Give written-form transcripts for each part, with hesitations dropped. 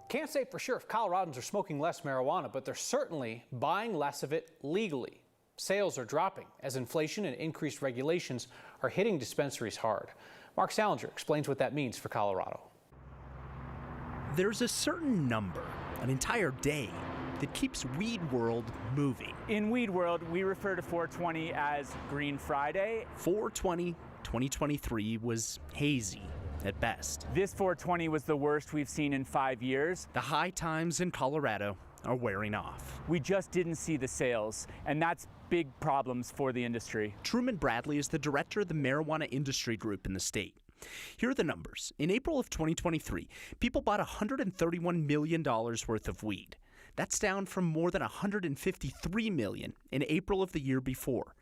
Can't say for sure if Coloradans are smoking less marijuana, but they're certainly buying less of it legally. Sales are dropping as inflation and increased regulations are hitting dispensaries hard. Mark Salinger explains what that means for Colorado. There's a certain number, an entire day, that keeps Weed World moving. In Weed World, we refer to 420 as Green Friday. 420 2023 was hazy at best. This 420 was the worst we've seen in 5 years. The high times in Colorado are wearing off. We just didn't see the sales, and that's big problems for the industry. Truman Bradley is the director of the marijuana industry group in the state. Here are the numbers. In April of 2023, people bought $131 million worth of weed. That's down from more than $153 million in April of the year before.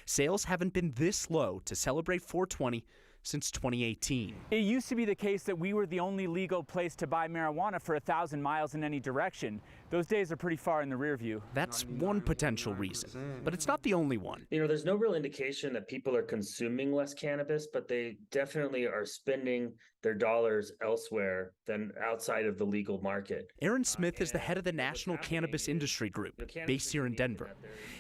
Sales haven't been this low to celebrate 420 since 2018. It used to be the case that we were the only legal place to buy marijuana for 1,000 miles in any direction. Those days are pretty far in the rear view. That's one potential reason, but it's not the only one. You know, there's no real indication that people are consuming less cannabis, but they definitely are spending their dollars elsewhere than outside of the legal market. Aaron Smith is the head of the National Cannabis Industry Group, based here in Denver.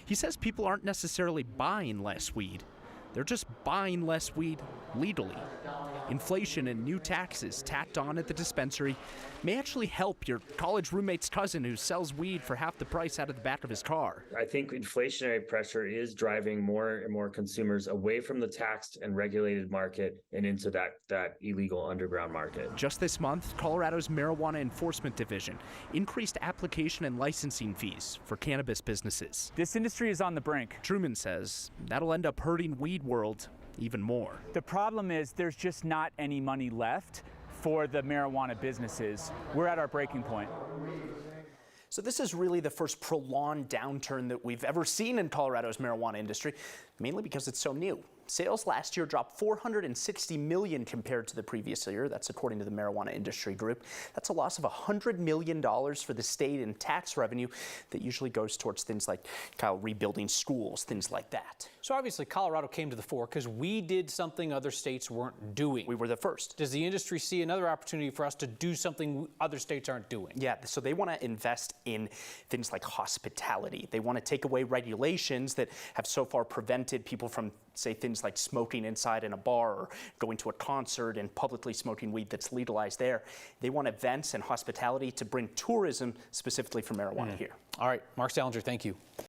He says people aren't necessarily buying less weed. They're just buying less weed legally. Inflation and new taxes tacked on at the dispensary may actually help your college roommate's cousin who sells weed for half the price out of the back of his car. I think inflationary pressure is driving more and more consumers away from the taxed and regulated market and into that illegal underground market. Just this month, Colorado's Marijuana Enforcement Division increased application and licensing fees for cannabis businesses. This industry is on the brink. Truman says that'll end up hurting Weed World even more. The problem is there's just not any money left for the marijuana businesses. We're at our breaking point. So this is really the first prolonged downturn that we've ever seen in Colorado's marijuana industry, mainly because it's so new. Sales last year dropped $460 million compared to the previous year. That's according to the Marijuana Industry Group. That's a loss of $100 million for the state in tax revenue that usually goes towards things like rebuilding schools, things like that. So obviously Colorado came to the fore because we did something other states weren't doing. We were the first. Does the industry see another opportunity for us to do something other states aren't doing? Yeah, so they want to invest in things like hospitality. They want to take away regulations that have so far prevented people from, say, things like smoking inside in a bar or going to a concert and publicly smoking weed that's legalized there. They want events and hospitality to bring tourism specifically for marijuana here. All right, Mark Salinger, thank you.